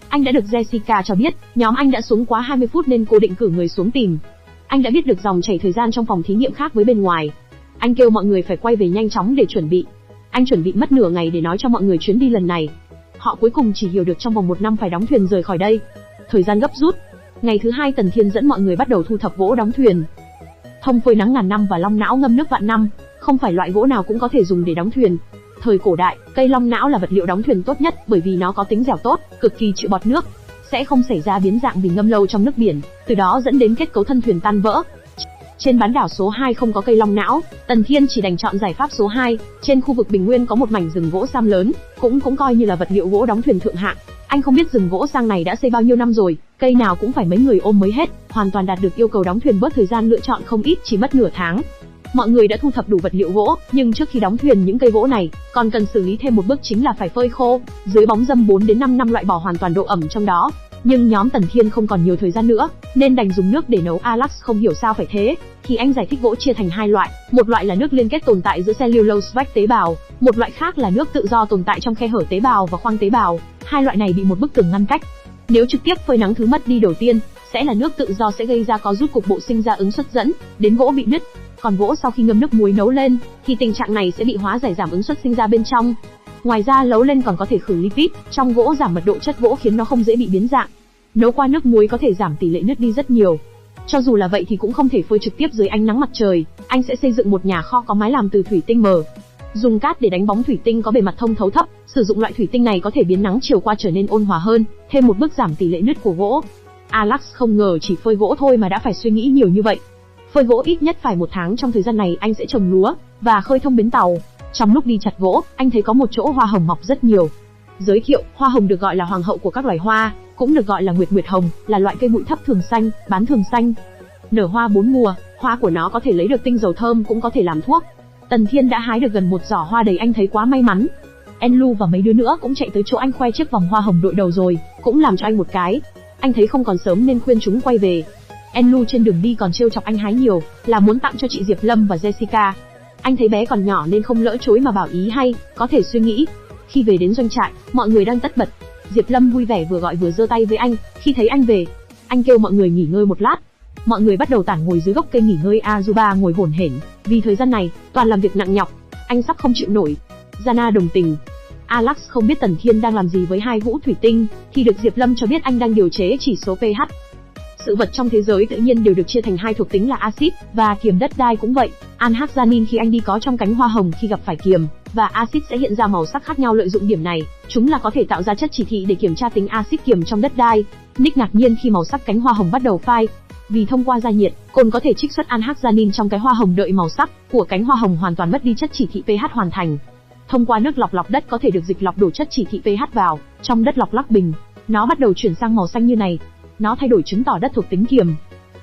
Anh đã được Jessica cho biết, nhóm anh đã xuống quá 20 phút nên cô định cử người xuống tìm. Anh đã biết được dòng chảy thời gian trong phòng thí nghiệm khác với bên ngoài. Anh kêu mọi người phải quay về nhanh chóng để chuẩn bị. Anh chuẩn bị mất nửa ngày để nói cho mọi người chuyến đi lần này. Họ cuối cùng chỉ hiểu được trong vòng 1 năm phải đóng thuyền rời khỏi đây. Thời gian gấp rút. Ngày thứ 2 Tần Thiên dẫn mọi người bắt đầu thu thập gỗ đóng thuyền. Thông phơi nắng ngàn năm và long não ngâm nước vạn năm, không phải loại gỗ nào cũng có thể dùng để đóng thuyền. Thời cổ đại, cây long não là vật liệu đóng thuyền tốt nhất bởi vì nó có tính dẻo tốt, cực kỳ chịu bọt nước, sẽ không xảy ra biến dạng vì ngâm lâu trong nước biển, từ đó dẫn đến kết cấu thân thuyền tan vỡ. Trên bán đảo số 2 không có cây long não, Tần Thiên chỉ đành chọn giải pháp số 2. Trên khu vực Bình Nguyên có một mảnh rừng gỗ sam lớn, cũng coi như là vật liệu gỗ đóng thuyền thượng hạng. Anh không biết rừng gỗ sang này đã xây bao nhiêu năm rồi, cây nào cũng phải mấy người ôm mới hết, hoàn toàn đạt được yêu cầu đóng thuyền, bớt thời gian lựa chọn không ít, chỉ mất nửa tháng. Mọi người đã thu thập đủ vật liệu gỗ, nhưng trước khi đóng thuyền những cây gỗ này, còn cần xử lý thêm một bước chính là phải phơi khô, dưới bóng râm 4 đến 5 năm loại bỏ hoàn toàn độ ẩm trong đó. Nhưng nhóm Tần Thiên không còn nhiều thời gian nữa, nên đành dùng nước để nấu. Alex không hiểu sao phải thế, thì anh giải thích gỗ chia thành hai loại, một loại là nước liên kết tồn tại giữa cellulose vách tế bào, một loại khác là nước tự do tồn tại trong khe hở tế bào và khoang tế bào. Hai loại này bị một bức tường ngăn cách. Nếu trực tiếp phơi nắng, thứ mất đi đầu tiên sẽ là nước tự do sẽ gây ra có rút cục bộ, sinh ra ứng suất dẫn đến gỗ bị nứt. Còn gỗ sau khi ngâm nước muối nấu lên thì tình trạng này sẽ bị hóa giải, giảm ứng suất sinh ra bên trong. Ngoài ra nấu lên còn có thể khử lipid trong gỗ, giảm mật độ chất gỗ khiến nó không dễ bị biến dạng. Nấu qua nước muối có thể giảm tỷ lệ nứt đi rất nhiều. Cho dù là vậy thì cũng không thể phơi trực tiếp dưới ánh nắng mặt trời. Anh sẽ xây dựng một nhà kho có mái làm từ thủy tinh mờ. Dùng cát để đánh bóng thủy tinh có bề mặt thông thấu thấp, sử dụng loại thủy tinh này có thể biến nắng chiều qua trở nên ôn hòa hơn, thêm một bước giảm tỷ lệ nứt của gỗ. Alex không ngờ chỉ phơi gỗ thôi mà đã phải suy nghĩ nhiều như vậy. Phơi gỗ ít nhất phải 1 tháng, trong thời gian này anh sẽ trồng lúa và khơi thông bến tàu. Trong lúc đi chặt gỗ, anh thấy có một chỗ hoa hồng mọc rất nhiều. Giới thiệu, hoa hồng được gọi là hoàng hậu của các loài hoa, cũng được gọi là nguyệt hồng, là loại cây bụi thấp thường xanh, bán thường xanh. Nở hoa 4 mùa, hoa của nó có thể lấy được tinh dầu thơm, cũng có thể làm thuốc. Tần Thiên đã hái được gần 1 giỏ hoa đầy, anh thấy quá may mắn. Enlu và mấy đứa nữa cũng chạy tới chỗ anh khoe chiếc vòng hoa hồng đội đầu rồi, cũng làm cho anh một cái. Anh thấy không còn sớm nên khuyên chúng quay về. Enlu trên đường đi còn trêu chọc anh hái nhiều, là muốn tặng cho chị Diệp Lâm và Jessica. Anh thấy bé còn nhỏ nên không lỡ chối mà bảo ý hay, có thể suy nghĩ. Khi về đến doanh trại, mọi người đang tất bật. Diệp Lâm vui vẻ vừa gọi vừa giơ tay với anh. Khi thấy anh về, anh kêu mọi người nghỉ ngơi một lát. Mọi người bắt đầu tản ngồi dưới gốc cây nghỉ ngơi. Azuba ngồi hổn hển, vì thời gian này toàn làm việc nặng nhọc, anh sắp không chịu nổi. Jana đồng tình. Alex không biết Tần Thiên đang làm gì với 2 hũ thủy tinh, thì được Diệp Lâm cho biết anh đang điều chế chỉ số pH. Sự vật trong thế giới tự nhiên đều được chia thành 2 thuộc tính là axit và kiềm, đất đai cũng vậy. Anhexanin khi anh đi có trong cánh hoa hồng khi gặp phải kiềm và axit sẽ hiện ra màu sắc khác nhau. Lợi dụng điểm này, chúng là có thể tạo ra chất chỉ thị để kiểm tra tính axit kiềm trong đất đai. Nick ngạc nhiên khi màu sắc cánh hoa hồng bắt đầu phai, vì thông qua gia nhiệt, cồn có thể trích xuất anhexanin trong cái hoa hồng, đợi màu sắc của cánh hoa hồng hoàn toàn mất đi, chất chỉ thị pH hoàn thành. Thông qua nước lọc đất có thể được dịch lọc đổ chất chỉ thị pH vào trong đất lọc lắc bình, nó bắt đầu chuyển sang màu xanh như này. Nó thay đổi chứng tỏ đất thuộc tính kiềm.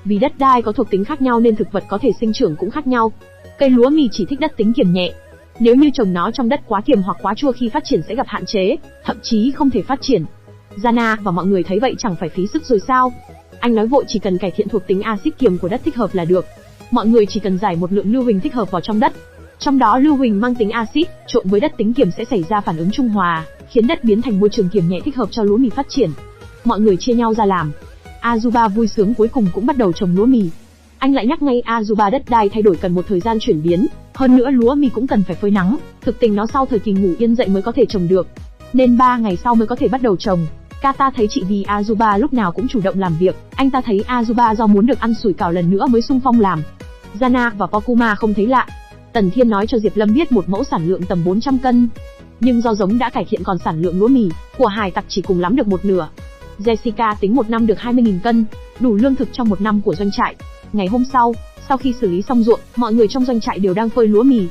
Vì đất đai có thuộc tính khác nhau nên thực vật có thể sinh trưởng cũng khác nhau. Cây lúa mì chỉ thích đất tính kiềm nhẹ. Nếu như trồng nó trong đất quá kiềm hoặc quá chua, khi phát triển sẽ gặp hạn chế, thậm chí không thể phát triển. Jana và mọi người thấy vậy chẳng phải phí sức rồi sao? Anh nói vội, chỉ cần cải thiện thuộc tính axit kiềm của đất thích hợp là được. Mọi người chỉ cần giải một lượng lưu huỳnh thích hợp vào trong đất. Trong đó lưu huỳnh mang tính axit trộn với đất tính kiềm sẽ xảy ra phản ứng trung hòa, khiến đất biến thành môi trường kiềm nhẹ thích hợp cho lúa mì phát triển. Mọi người chia nhau ra làm. Azuba vui sướng cuối cùng cũng bắt đầu trồng lúa mì. Anh lại nhắc ngay Azuba, đất đai thay đổi cần một thời gian chuyển biến, hơn nữa lúa mì cũng cần phải phơi nắng, thực tình nó sau thời kỳ ngủ yên dậy mới có thể trồng được, nên 3 ngày sau mới có thể bắt đầu trồng. Kata thấy chị vì Azuba lúc nào cũng chủ động làm việc, anh ta thấy Azuba do muốn được ăn sủi cảo lần nữa mới xung phong làm. Jana và Pokuma không thấy lạ. Tần Thiên nói cho Diệp Lâm biết một mẫu sản lượng tầm 400 cân, nhưng do giống đã cải thiện còn sản lượng lúa mì của hải tặc chỉ cùng lắm được 1/2. Jessica tính 1 năm được 20.000 cân, đủ lương thực trong 1 năm của doanh trại. Ngày hôm sau khi xử lý xong ruộng, mọi người trong doanh trại đều đang phơi lúa mì.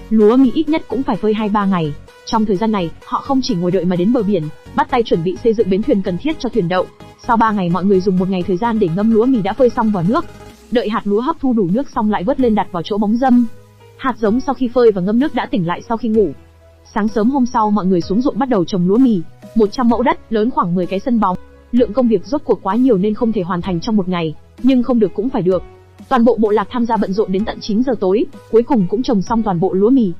Lúa mì ít nhất cũng phải phơi 2-3 ngày. Trong thời gian này, họ không chỉ ngồi đợi mà đến bờ biển, bắt tay chuẩn bị xây dựng bến thuyền cần thiết cho thuyền đậu. Sau 3 ngày mọi người dùng 1 ngày thời gian để ngâm lúa mì đã phơi xong vào nước. Đợi hạt lúa hấp thu đủ nước xong lại vớt lên đặt vào chỗ bóng râm. Hạt giống sau khi phơi và ngâm nước đã tỉnh lại sau khi ngủ. Sáng sớm hôm sau mọi người xuống ruộng bắt đầu trồng lúa mì. 100 mẫu đất, lớn khoảng 10 cái sân bóng. Lượng công việc rốt cuộc quá nhiều nên không thể hoàn thành trong 1 ngày, nhưng không được cũng phải được. Toàn bộ bộ lạc tham gia bận rộn đến tận 9 giờ tối, cuối cùng cũng trồng xong toàn bộ lúa mì.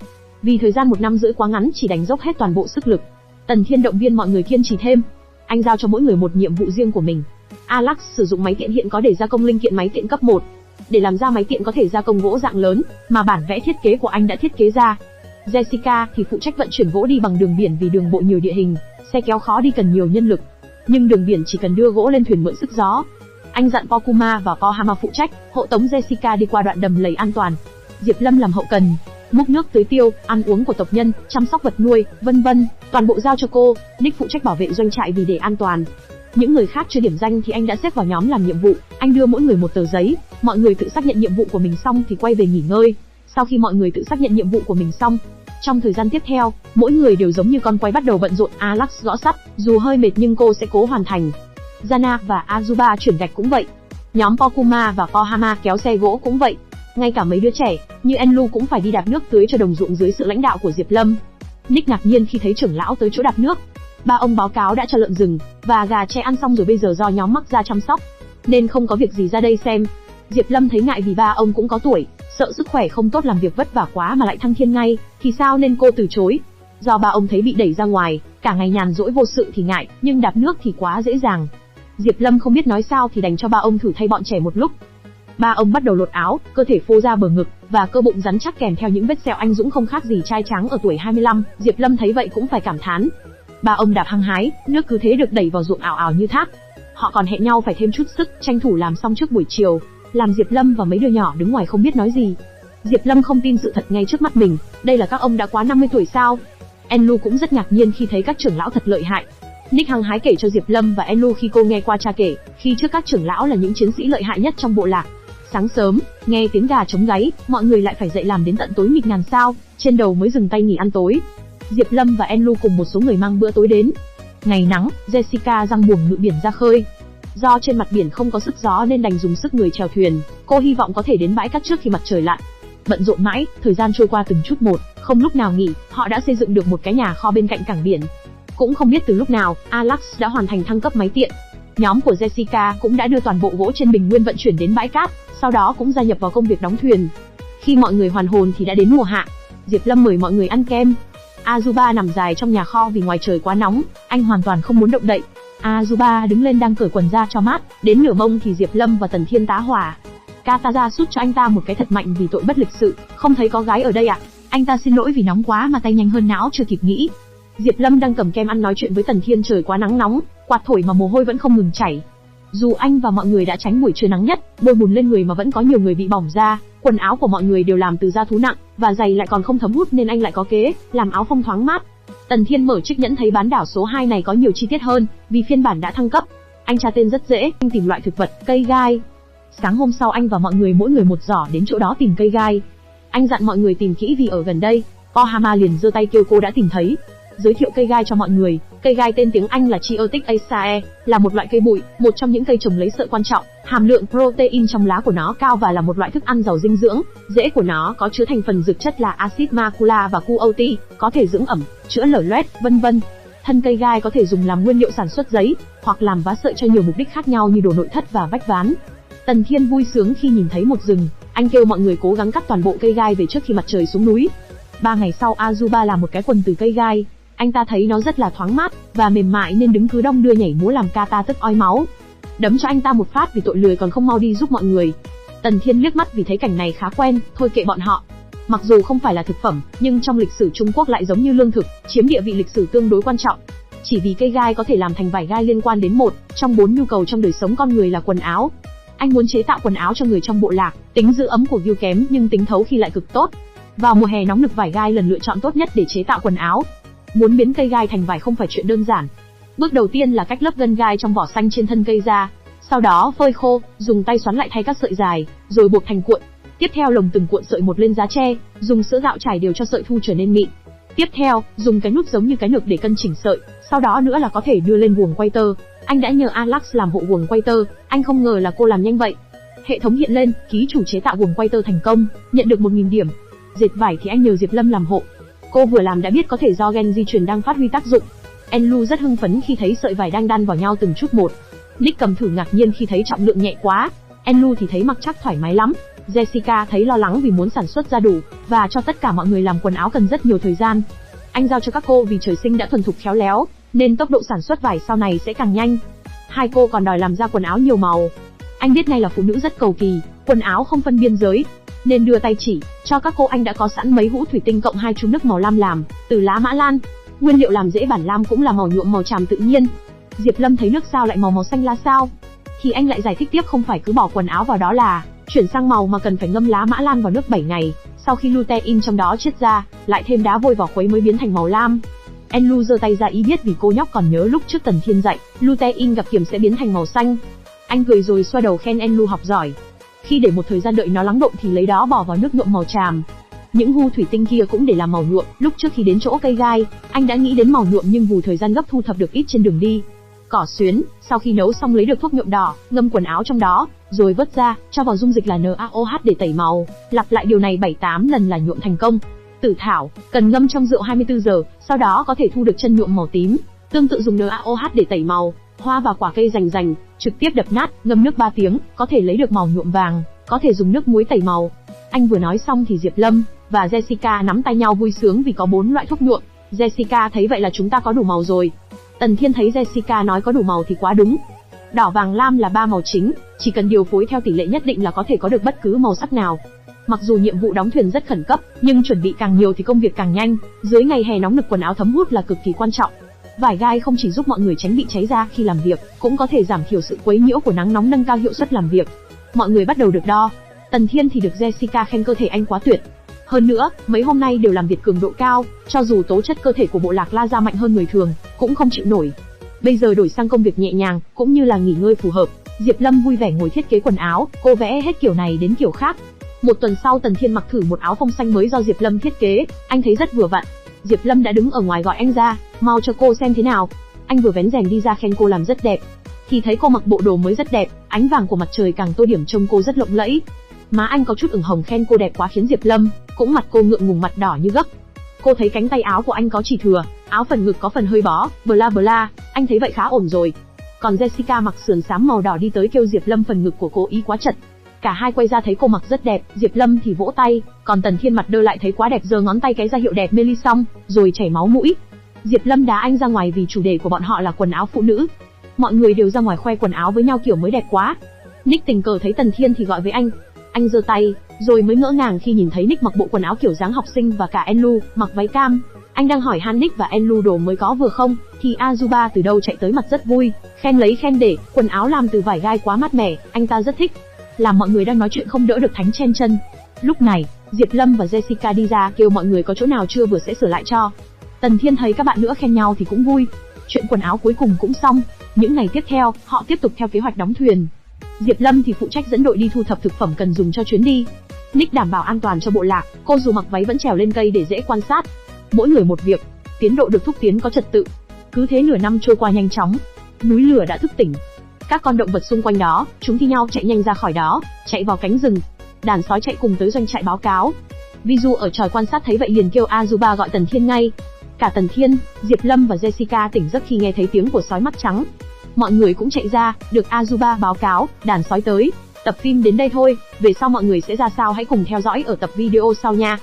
Vì thời gian 1 năm rưỡi quá ngắn, chỉ đánh dốc hết toàn bộ sức lực. Tần Thiên động viên mọi người kiên trì thêm. Anh giao cho mỗi người một nhiệm vụ riêng của mình. Alex sử dụng máy tiện hiện có để gia công linh kiện máy tiện cấp 1. Để làm ra máy tiện có thể gia công gỗ dạng lớn, mà bản vẽ thiết kế của anh đã thiết kế ra. Jessica thì phụ trách vận chuyển gỗ đi bằng đường biển vì đường bộ nhiều địa hình, xe kéo khó đi cần nhiều nhân lực. Nhưng đường biển chỉ cần đưa gỗ lên thuyền mượn sức gió. Anh dặn Pokuma và Kohama phụ trách, hộ tống Jessica đi qua đoạn đầm lầy an toàn. Diệp Lâm làm hậu cần, múc nước tưới tiêu, ăn uống của tộc nhân, chăm sóc vật nuôi, vân vân, toàn bộ giao cho cô. Nick phụ trách bảo vệ doanh trại vì để an toàn. Những người khác chưa điểm danh thì anh đã xếp vào nhóm làm nhiệm vụ, anh đưa mỗi người một tờ giấy, mọi người tự xác nhận nhiệm vụ của mình xong thì quay về nghỉ ngơi. Sau khi mọi người tự xác nhận nhiệm vụ của mình xong, trong thời gian tiếp theo, mỗi người đều giống như con quay bắt đầu bận rộn. Alex gõ sắt, dù hơi mệt nhưng cô sẽ cố hoàn thành. Jana và Azuba chuyển gạch cũng vậy. Nhóm Pokuma và Kohama kéo xe gỗ cũng vậy. Ngay cả mấy đứa trẻ, như Enlu cũng phải đi đạp nước tưới cho đồng ruộng dưới sự lãnh đạo của Diệp Lâm. Nick ngạc nhiên khi thấy trưởng lão tới chỗ đạp nước. Ba ông báo cáo đã cho lợn rừng và gà tre ăn xong rồi, bây giờ do nhóm mắc ra chăm sóc, nên không có việc gì ra đây xem. Diệp Lâm thấy ngại vì ba ông cũng có tuổi, sợ sức khỏe không tốt làm việc vất vả quá mà lại thăng thiên ngay, thì sao nên cô từ chối. Do ba ông thấy bị đẩy ra ngoài, cả ngày nhàn rỗi vô sự thì ngại, nhưng đạp nước thì quá dễ dàng. Diệp Lâm không biết nói sao thì đành cho ba ông thử thay bọn trẻ một lúc. Ba ông bắt đầu lột áo, cơ thể phô ra bờ ngực và cơ bụng rắn chắc kèm theo những vết sẹo anh dũng không khác gì trai trắng ở tuổi 25. Diệp Lâm thấy vậy cũng phải cảm thán. Ba ông đạp hăng hái, nước cứ thế được đẩy vào ruộng ảo ảo như thác. Họ còn hẹn nhau phải thêm chút sức, tranh thủ làm xong trước buổi chiều, làm Diệp Lâm và mấy đứa nhỏ đứng ngoài không biết nói gì. Diệp Lâm không tin sự thật ngay trước mắt mình, đây là các ông đã quá 50 tuổi sao? Enlu cũng rất ngạc nhiên khi thấy các trưởng lão thật lợi hại. Nick hăng hái kể cho Diệp Lâm và Enlu khi cô nghe qua cha kể, khi trước các trưởng lão là những chiến sĩ lợi hại nhất trong bộ lạc. Sáng sớm, nghe tiếng gà trống gáy, mọi người lại phải dậy làm đến tận tối mịt ngàn sao, trên đầu mới dừng tay nghỉ ăn tối. Diệp Lâm và Enlu cùng một số người mang bữa tối đến. Ngày nắng, Jessica giăng buồm ngự biển ra khơi. Do trên mặt biển không có sức gió nên đành dùng sức người chèo thuyền, cô hy vọng có thể đến bãi cát trước khi mặt trời lặn. Bận rộn mãi, thời gian trôi qua từng chút một, không lúc nào nghỉ, họ đã xây dựng được một cái nhà kho bên cạnh cảng biển. Cũng không biết từ lúc nào, Alex đã hoàn thành thăng cấp máy tiện. Nhóm của Jessica cũng đã đưa toàn bộ gỗ trên bình nguyên vận chuyển đến bãi cát, sau đó cũng gia nhập vào công việc đóng thuyền. Khi mọi người hoàn hồn thì đã đến mùa hạ. Diệp Lâm mời mọi người ăn kem. Azuba nằm dài trong nhà kho vì ngoài trời quá nóng, anh hoàn toàn không muốn động đậy. Azuba đứng lên đang cởi quần ra cho mát, đến nửa mông thì Diệp Lâm và Tần Thiên tá hỏa. Kataza sút cho anh ta một cái thật mạnh vì tội bất lịch sự, không thấy có gái ở đây ạ. Anh ta xin lỗi vì nóng quá mà tay nhanh hơn não chưa kịp nghĩ. Diệp Lâm đang cầm kem ăn nói chuyện với Tần Thiên, trời quá nắng nóng, quạt thổi mà mồ hôi vẫn không ngừng chảy. Dù anh và mọi người đã tránh buổi trưa nắng nhất, bôi bùn lên người mà vẫn có nhiều người bị bỏng da. Quần áo của mọi người đều làm từ da thú nặng, và giày lại còn không thấm hút nên anh lại có kế làm áo phông thoáng mát. Tần Thiên mở chiếc nhẫn thấy bán đảo số 2 này có nhiều chi tiết hơn, vì phiên bản đã thăng cấp. Anh tra tên rất dễ, anh tìm loại thực vật, cây gai. Sáng hôm sau anh và mọi người mỗi người một giỏ đến chỗ đó tìm cây gai. Anh dặn mọi người tìm kỹ vì ở gần đây. Kohama liền giơ tay kêu cô đã tìm thấy. Giới thiệu cây gai cho mọi người, cây gai tên tiếng Anh là Chiotic acacia, là một loại cây bụi, một trong những cây trồng lấy sợi quan trọng. Hàm lượng protein trong lá của nó cao và là một loại thức ăn giàu dinh dưỡng. Rễ của nó có chứa thành phần dược chất là axit macula và cuoti, có thể dưỡng ẩm, chữa lở loét, vân vân. Thân cây gai có thể dùng làm nguyên liệu sản xuất giấy, hoặc làm vá sợi cho nhiều mục đích khác nhau như đồ nội thất và vách ván. Tần Thiên vui sướng khi nhìn thấy một rừng, anh kêu mọi người cố gắng cắt toàn bộ cây gai về trước khi mặt trời xuống núi. 3 ngày sau Azuba làm một cái quần từ cây gai. Anh ta thấy nó rất là thoáng mát và mềm mại nên đứng cứ đong đưa nhảy múa làm Kata tức oi máu. Đấm cho anh ta một phát vì tội lười còn không mau đi giúp mọi người. Tần Thiên liếc mắt vì thấy cảnh này khá quen, thôi kệ bọn họ. Mặc dù không phải là thực phẩm, nhưng trong lịch sử Trung Quốc lại giống như lương thực, chiếm địa vị lịch sử tương đối quan trọng. Chỉ vì cây gai có thể làm thành vải gai liên quan đến một trong 4 nhu cầu trong đời sống con người là quần áo. Anh muốn chế tạo quần áo cho người trong bộ lạc, tính giữ ấm của Gil kém nhưng tính thấu khi lại cực tốt. Vào mùa hè nóng nực, vải gai là lựa chọn tốt nhất để chế tạo quần áo. Muốn biến cây gai thành vải không phải chuyện đơn giản. Bước đầu tiên là cách lớp gân gai trong vỏ xanh trên thân cây ra, sau đó phơi khô, dùng tay xoắn lại thay các sợi dài, rồi buộc thành cuộn. Tiếp theo lồng từng cuộn sợi một lên giá tre, dùng sữa gạo trải đều cho sợi thu trở nên mịn. Tiếp theo, dùng cái nút giống như cái nược để cân chỉnh sợi, sau đó nữa là có thể đưa lên guồng quay tơ. Anh đã nhờ Alex làm hộ guồng quay tơ, anh không ngờ là cô làm nhanh vậy. Hệ thống hiện lên, ký chủ chế tạo guồng quay tơ thành công, nhận được 1000 điểm. Dệt vải thì anh nhờ Diệp Lâm làm hộ. Cô vừa làm đã biết có thể do gen di truyền đang phát huy tác dụng. Enlu rất hưng phấn khi thấy sợi vải đang đan vào nhau từng chút một. Nick cầm thử ngạc nhiên khi thấy trọng lượng nhẹ quá. Enlu thì thấy mặc chắc thoải mái lắm. Jessica thấy lo lắng vì muốn sản xuất ra đủ, và cho tất cả mọi người làm quần áo cần rất nhiều thời gian. Anh giao cho các cô vì trời sinh đã thuần thục khéo léo, nên tốc độ sản xuất vải sau này sẽ càng nhanh. Hai cô còn đòi làm ra quần áo nhiều màu. Anh biết ngay là phụ nữ rất cầu kỳ, quần áo không phân biên giới, nên đưa tay chỉ cho các cô. Anh đã có sẵn mấy hũ thủy tinh cộng 2 chu nước màu lam làm từ lá mã lan. Nguyên liệu làm rễ bản lam cũng là màu nhuộm màu tràm tự nhiên. Diệp Lâm thấy nước sao lại màu xanh lá sao, thì anh lại giải thích tiếp không phải cứ bỏ quần áo vào đó là chuyển sang màu, mà cần phải ngâm lá mã lan vào nước 7 ngày. Sau khi lutein trong đó chiết ra, lại thêm đá vôi vào khuấy mới biến thành màu lam. Enlu giơ tay ra ý biết vì cô nhóc còn nhớ lúc trước Tần Thiên dạy, lutein gặp kiềm sẽ biến thành màu xanh. Anh cười rồi xoa đầu khen Enlu học giỏi. Khi để một thời gian đợi nó lắng đọng thì lấy đó bỏ vào nước nhuộm màu tràm. Những hu thủy tinh kia cũng để làm màu nhuộm. Lúc trước khi đến chỗ cây gai, anh đã nghĩ đến màu nhuộm nhưng vù thời gian gấp thu thập được ít trên đường đi. Cỏ xuyến, sau khi nấu xong lấy được thuốc nhuộm đỏ, ngâm quần áo trong đó, rồi vớt ra, cho vào dung dịch là NaOH để tẩy màu, lặp lại điều này 7-8 lần là nhuộm thành công. Tử thảo, cần ngâm trong rượu 24 giờ, sau đó có thể thu được chân nhuộm màu tím. Tương tự dùng NaOH để tẩy màu, hoa và quả cây rành rành, trực tiếp đập nát, ngâm nước 3 tiếng, có thể lấy được màu nhuộm vàng, có thể dùng nước muối tẩy màu. Anh vừa nói xong thì Diệp Lâm và Jessica nắm tay nhau vui sướng vì có 4 loại thuốc nhuộm. Jessica thấy vậy là chúng ta có đủ màu rồi. Tần Thiên thấy Jessica nói có đủ màu thì quá đúng. Đỏ vàng lam là 3 màu chính, chỉ cần điều phối theo tỷ lệ nhất định là có thể có được bất cứ màu sắc nào. Mặc dù nhiệm vụ đóng thuyền rất khẩn cấp, nhưng chuẩn bị càng nhiều thì công việc càng nhanh. Dưới ngày hè nóng nực quần áo thấm hút là cực kỳ quan trọng. Vải gai không chỉ giúp mọi người tránh bị cháy da khi làm việc, cũng có thể giảm thiểu sự quấy nhiễu của nắng nóng, nâng cao hiệu suất làm việc. Mọi người bắt đầu được đo. Tần Thiên thì được Jessica khen cơ thể anh quá tuyệt. Hơn nữa, mấy hôm nay đều làm việc cường độ cao, cho dù tố chất cơ thể của bộ lạc La Gia mạnh hơn người thường, cũng không chịu nổi. Bây giờ đổi sang công việc nhẹ nhàng, cũng như là nghỉ ngơi phù hợp. Diệp Lâm vui vẻ ngồi thiết kế quần áo, cô vẽ hết kiểu này đến kiểu khác. Một tuần sau Tần Thiên mặc thử một áo phông xanh mới do Diệp Lâm thiết kế, anh thấy rất vừa vặn. Diệp Lâm đã đứng ở ngoài gọi anh ra, mau cho cô xem thế nào. Anh vừa vén rèm đi ra khen cô làm rất đẹp, thì thấy cô mặc bộ đồ mới rất đẹp, ánh vàng của mặt trời càng tô điểm trông cô rất lộng lẫy. Má anh có chút ửng hồng khen cô đẹp quá khiến Diệp Lâm cũng mặt cô ngượng ngùng, mặt đỏ như gấc. Cô thấy cánh tay áo của anh có chỉ thừa, áo phần ngực có phần hơi bó, bla bla, anh thấy vậy khá ổn rồi. Còn Jessica mặc sườn xám màu đỏ đi tới kêu Diệp Lâm phần ngực của cô ý quá chật. Cả hai quay ra thấy cô mặc rất đẹp, Diệp Lâm thì vỗ tay, còn Tần Thiên mặt đơ lại thấy quá đẹp giơ ngón tay cái ra hiệu đẹp mê ly xong, rồi chảy máu mũi. Diệp Lâm đá anh ra ngoài vì chủ đề của bọn họ là quần áo phụ nữ. Mọi người đều ra ngoài khoe quần áo với nhau kiểu mới đẹp quá. Nick tình cờ thấy Tần Thiên thì gọi với anh. Anh giơ tay, rồi mới ngỡ ngàng khi nhìn thấy Nick mặc bộ quần áo kiểu dáng học sinh và cả Enlu mặc váy cam. Anh đang hỏi han Nick và Enlu đồ mới có vừa không, thì Azuba từ đâu chạy tới mặt rất vui, khen lấy khen để, quần áo làm từ vải gai quá mát mẻ, anh ta rất thích. Làm mọi người đang nói chuyện không đỡ được thánh chen chân. Lúc này, Diệp Lâm và Jessica đi ra kêu mọi người có chỗ nào chưa vừa sẽ sửa lại cho. Tần Thiên thấy các bạn nữa khen nhau thì cũng vui. Chuyện quần áo cuối cùng cũng xong. Những ngày tiếp theo, họ tiếp tục theo kế hoạch đóng thuyền. Diệp Lâm thì phụ trách dẫn đội đi thu thập thực phẩm cần dùng cho chuyến đi. Nick đảm bảo an toàn cho bộ lạc, cô dù mặc váy vẫn trèo lên cây để dễ quan sát. Mỗi người một việc, tiến độ được thúc tiến có trật tự. Cứ thế nửa năm trôi qua nhanh chóng. Núi lửa đã thức tỉnh. Các con động vật xung quanh đó, chúng thi nhau chạy nhanh ra khỏi đó, chạy vào cánh rừng. Đàn sói chạy cùng tới doanh trại báo cáo. Visu ở tròi quan sát thấy vậy liền kêu Azuba gọi Tần Thiên ngay. Cả Tần Thiên, Diệp Lâm và Jessica tỉnh giấc khi nghe thấy tiếng của sói mắt trắng. Mọi người cũng chạy ra, được Azuba báo cáo, đàn sói tới. Tập phim đến đây thôi, về sau mọi người sẽ ra sao hãy cùng theo dõi ở tập video sau nha.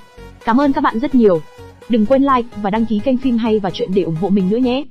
Cảm ơn các bạn rất nhiều. Đừng quên like và đăng ký kênh Phim Hay và Chuyện để ủng hộ mình nữa nhé.